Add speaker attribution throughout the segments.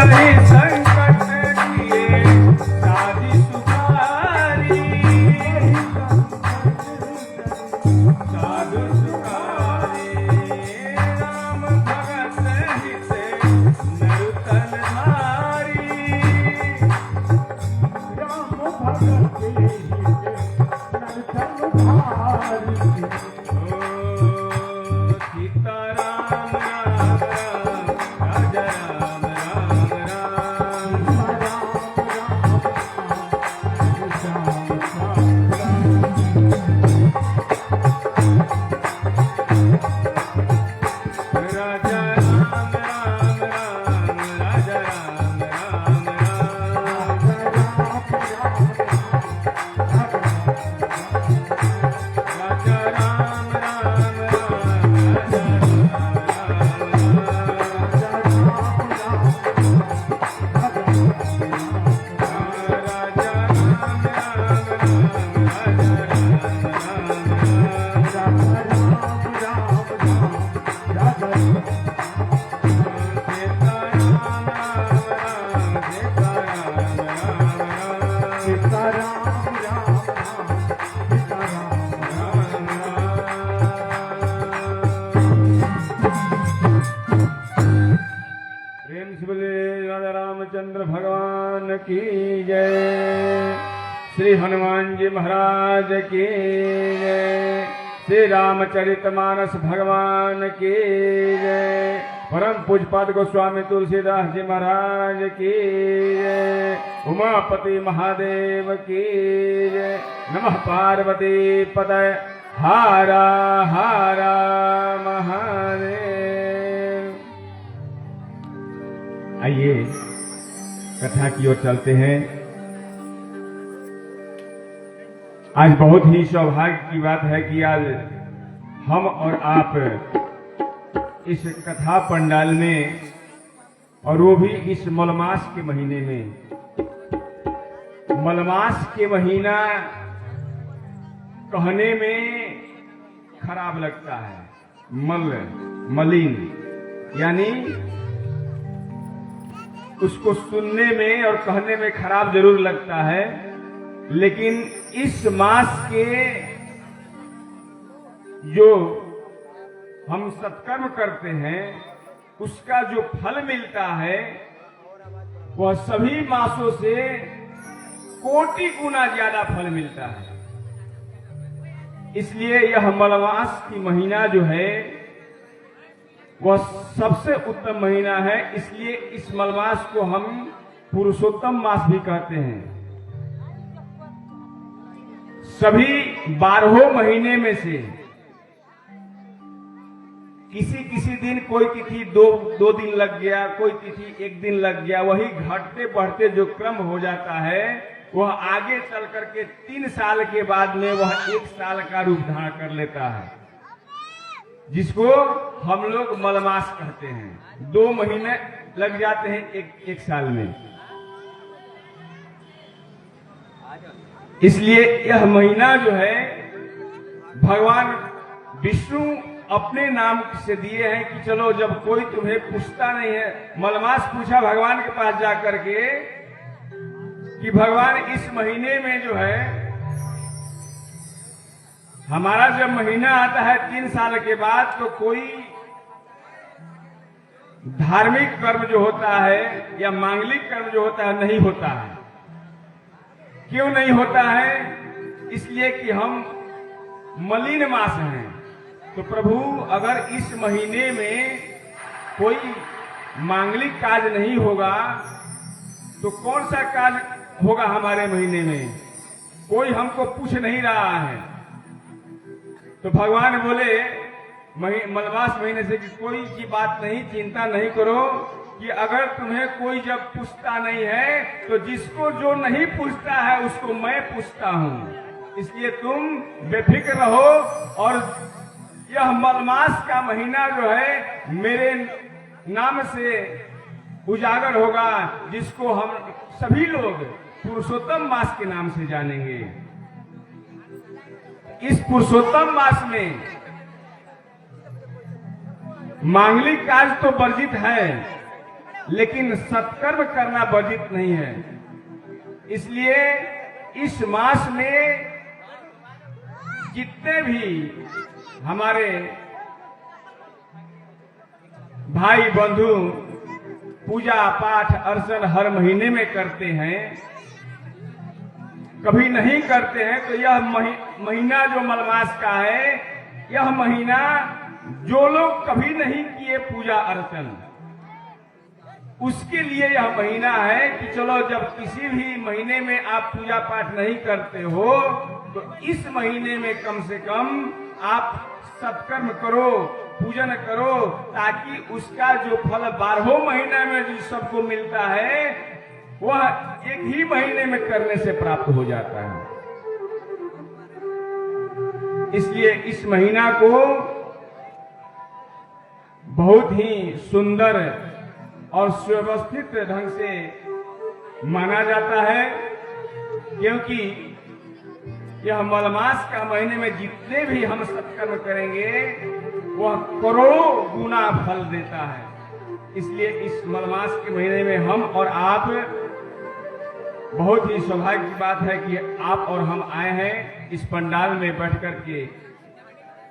Speaker 1: ही संकट किए साधी सुखारी, साधु सुखारी। राम भगत हित नरुतन हारी,
Speaker 2: राम भगत
Speaker 1: सीताराम राम राम राजा राम राम राम। राजा राम राम राम राजा राम राम राम। राजा राम राम राम राजा राजा राम राम प्रेम से बोले राजा रामचंद्र भगवान की जय। श्री हनुमान जी महाराज की जय। श्री रामचरितमानस भगवान की जय। परम पूज्यपाद गोस्वामी तुलसीदास जी महाराज की जय। उमापति महादेव की जय। नमः पार्वती पतये हारा हारा महादेव। आइए कथा की ओर चलते हैं। आज बहुत ही सौभाग्य की बात है कि आज हम और आप इस कथा पंडाल में, और वो भी इस मलमास के महीने में। मलमास के महीना कहने में खराब लगता है, मलिन, यानी उसको सुनने में और कहने में खराब जरूर लगता है, लेकिन इस मास के जो हम सत्कर्म करते हैं उसका जो फल मिलता है वह सभी मासों से कोटि गुना ज्यादा फल मिलता है। इसलिए यह मलमास की महीना जो है वह सबसे उत्तम महीना है। इसलिए इस मलमास को हम पुरुषोत्तम मास भी कहते हैं। सभी 12 महीने में से किसी दिन कोई तिथि दो दिन लग गया, कोई तिथि 1 दिन लग गया, वही घटते बढ़ते जो क्रम हो जाता है वह आगे चल करके 3 साल के बाद में वह 1 साल का रूप धारण कर लेता है, जिसको हम लोग मलमास कहते हैं। 2 महीने लग जाते हैं एक साल में। इसलिए यह महीना जो है भगवान विष्णु अपने नाम से दिए हैं कि चलो जब कोई तुम्हें पूछता नहीं है। मलमास पूछा भगवान के पास जाकर के कि भगवान इस महीने में जो है हमारा जब महीना आता है 3 साल के बाद तो कोई धार्मिक कर्म जो होता है या मांगलिक कर्म जो होता है नहीं होता है। क्यों नहीं होता है? इसलिए कि हम मलिन मास हैं। तो प्रभु अगर इस महीने में कोई मांगलिक कार्य नहीं होगा तो कौन सा कार्य होगा हमारे महीने में? कोई हमको पूछ नहीं रहा है। तो भगवान बोले मलमास महीने से कि कोई की बात नहीं, चिंता नहीं करो कि अगर तुम्हें कोई जब पूछता नहीं है तो जिसको जो नहीं पूछता है उसको मैं पूछता हूं। इसलिए तुम बेफिक्र रहो और यह मलमास का महीना जो है मेरे नाम से उजागर होगा, जिसको हम सभी लोग पुरुषोत्तम मास के नाम से जानेंगे। इस पुरुषोत्तम मास में मांगलिक कार्य तो वर्जित है, लेकिन सत्कर्म करना वर्जित नहीं है। इसलिए इस मास में जितने भी हमारे भाई बंधु पूजा पाठ अर्चन हर महीने में करते हैं, कभी नहीं करते हैं, तो यह महीना जो मलमास का है, यह महीना जो लोग कभी नहीं किए पूजा अर्चन, उसके लिए यह महीना है कि चलो जब किसी भी महीने में आप पूजा पाठ नहीं करते हो तो इस महीने में कम से कम आप सत्कर्म करो, पूजन करो, ताकि उसका जो फल 12 महीने में जो सबको मिलता है वह एक ही महीने में करने से प्राप्त हो जाता है। इसलिए इस महीना को बहुत ही सुंदर और सुव्यवस्थित ढंग से माना जाता है, क्योंकि यह मलमास का महीने में जितने भी हम सत्कर्म करेंगे वह करोड़ों गुना फल देता है। इसलिए इस मलमास के महीने में हम और आप, बहुत ही सौभाग्य की बात है कि आप और हम आए हैं इस पंडाल में बैठ कर के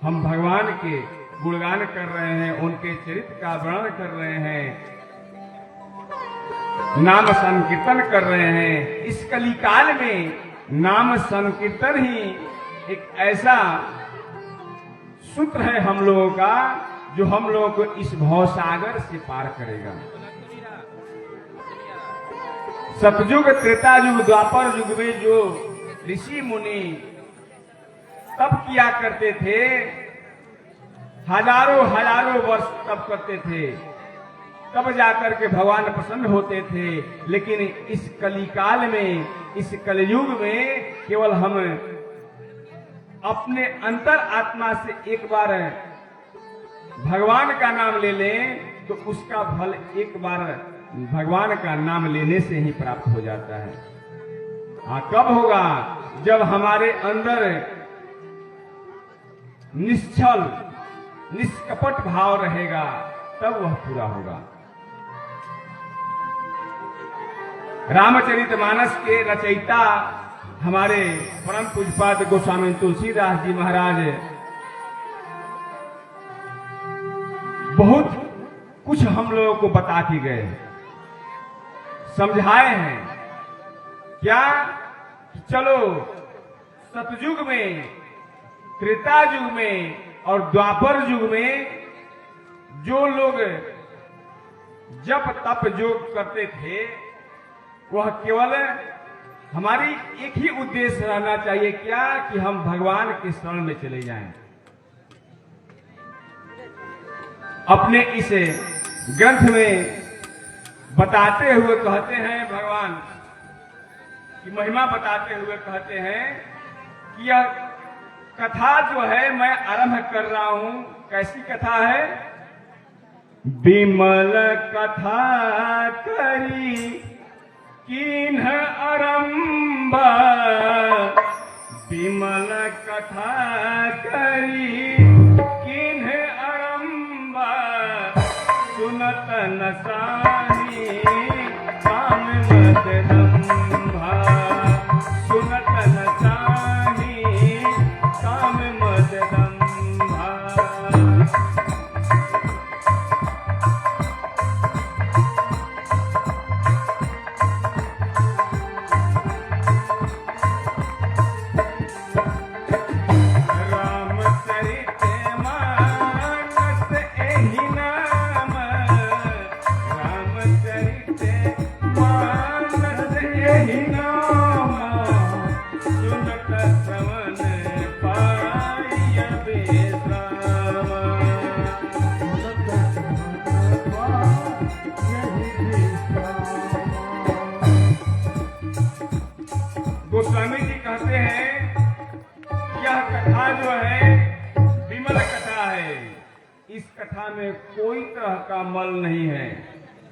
Speaker 1: हम भगवान के गुणगान कर रहे हैं, उनके चरित्र का वर्णन कर रहे हैं, नाम संकीर्तन कर रहे हैं। इस कलिकाल में नाम संकीर्तन ही एक ऐसा सूत्र है हम लोगों का जो हम लोगों को इस भवसागर से पार करेगा। सतयुग, त्रेता युग, द्वापर युग में जो ऋषि मुनि तप किया करते थे, हजारों हजारों वर्ष तप करते थे, तब जाकर के भगवान प्रसन्न होते थे। लेकिन इस कलिकाल में, इस कलयुग में केवल हम अपने अंतर आत्मा से एक बार भगवान का नाम ले लें तो उसका फल एक बार भगवान का नाम लेने से ही प्राप्त हो जाता है। हाँ, कब होगा? जब हमारे अंदर निश्चल निष्कपट भाव रहेगा, तब वह पूरा होगा। रामचरितमानस के रचयिता हमारे परम पूज्यपाद गोस्वामी तुलसीदास जी महाराज बहुत कुछ हम लोगों को बता के गए, समझाए हैं। क्या? चलो सतयुग में, त्रेता युग में और द्वापर युग में जो लोग जप तप योग करते थे, वह केवल हमारी एक ही उद्देश्य रहना चाहिए, क्या? कि हम भगवान के शरण में चले जाएं। अपने इस ग्रंथ में बताते हुए कहते हैं, भगवान की महिमा बताते हुए कहते हैं कि यह कथा जो है मैं आरंभ कर रहा हूं। कैसी कथा है? विमल कथा करी किन्ह आरंभ, विमल कथा करी किन्ह आरंभ, सुनत न साही काम मत दंभा, सुनत न साही काम मत दंभा। गोस्वामी जी कहते हैं यह कथा जो है विमल कथा है। इस कथा में कोई तरह का मल नहीं है,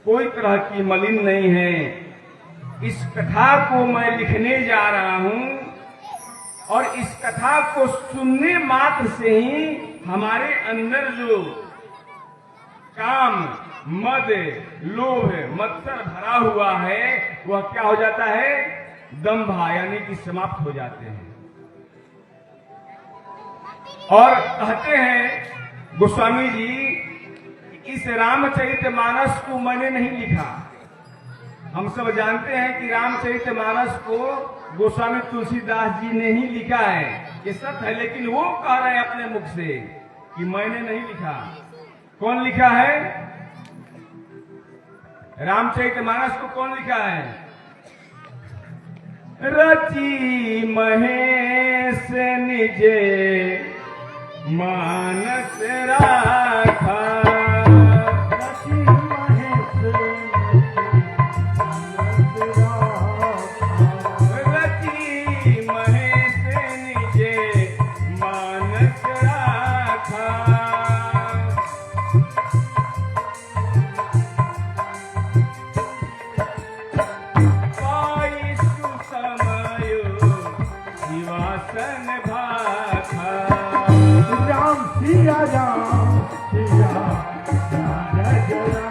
Speaker 1: कोई तरह की मलिन नहीं है। इस कथा को मैं लिखने जा रहा हूं और इस कथा को सुनने मात्र से ही हमारे अंदर जो काम मद लोभ मत्सर भरा हुआ है वह क्या हो जाता है, दंभा यानी कि समाप्त हो जाते हैं। और कहते हैं गोस्वामी जी, इस रामचरितमानस को मैंने नहीं लिखा। हम सब जानते हैं कि रामचरितमानस को गोस्वामी तुलसीदास जी ने ही लिखा है, ये सत्य है, लेकिन वो कह रहे हैं अपने मुख से कि मैंने नहीं लिखा। कौन लिखा है रामचरितमानस को? कौन लिखा है? रची महेश निजे मानस राखा,
Speaker 2: रची महेश
Speaker 1: रची महेश निजे मानस राखा। पाई सुसमयो शिवासन भाखा,
Speaker 2: राम सिया राम सिया जय जय राम।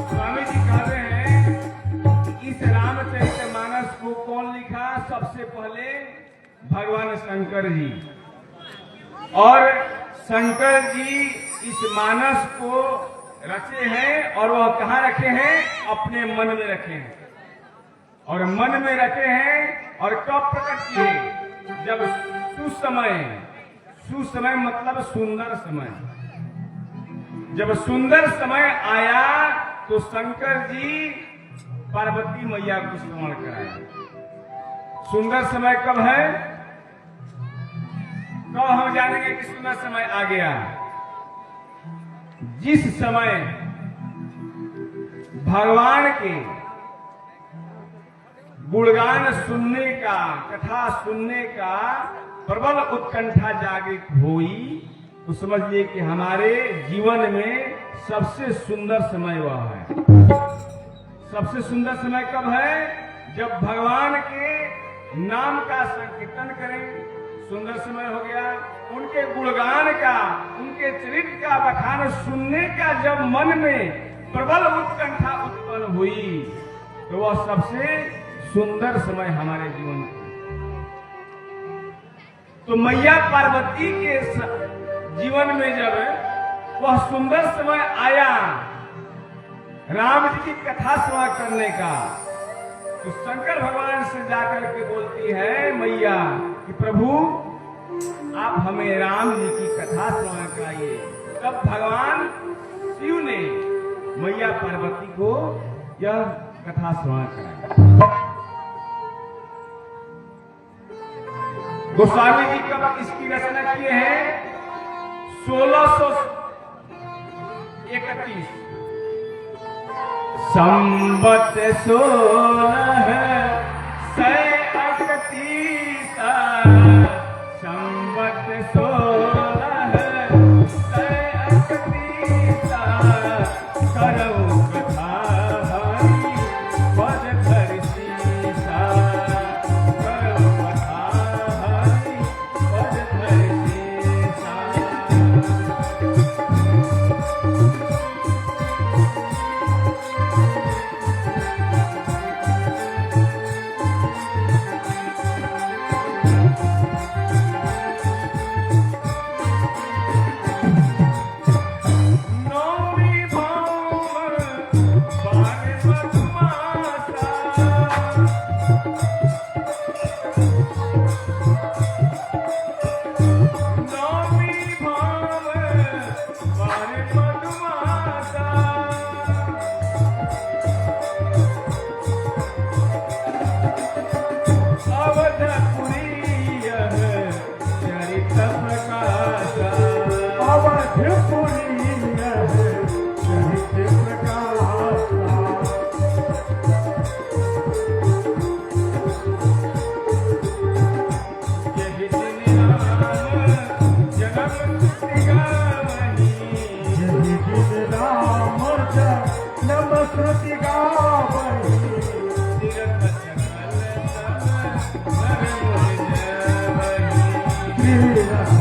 Speaker 1: स्वामी जी कहते हैं इस रामचरितमानस को कौन लिखा? सबसे पहले भगवान शंकर जी। और शंकर जी इस मानस को रचे हैं और वह कहाँ रखे हैं? अपने मन में रखे हैं। और मन में रखे हैं और कब प्रकट किए? जब सुसमय, सुसमय मतलब सुंदर समय, जब सुंदर समय आया तो शंकर जी पार्वती मैया को स्मरण कराए। सुंदर समय कब है? कब हम जानेंगे कि सुंदर समय आ गया? जिस समय भगवान के गुणगान सुनने का, कथा सुनने का प्रबल उत्कंठा जागृत हुई, तो समझिए कि हमारे जीवन में सबसे सुंदर समय वह है। सबसे सुंदर समय कब है? जब भगवान के नाम का संकीर्तन करें, सुंदर समय हो गया। उनके गुणगान का, उनके चरित्र का बखान सुनने का जब मन में प्रबल उत्कंठा उत्पन्न हुई, तो वह सबसे सुंदर समय हमारे जीवन का। तो मैया पार्वती के जीवन में जब वह सुंदर समय आया राम जी की कथा श्रवण करने का, तो शंकर भगवान से जाकर के बोलती है मैया कि प्रभु आप हमें राम जी की कथा श्रवण कराइए। तब भगवान शिव ने मैया पार्वती को यह कथा श्रवण कराई। गोस्वामी जी कब इसकी रचना किए हैं? 1631 संवत 1631 संवत 1631 करऊ कथा हरि पद धरि सीसा, करऊ कथा हरि पद धरि सीसा।
Speaker 2: श्री राम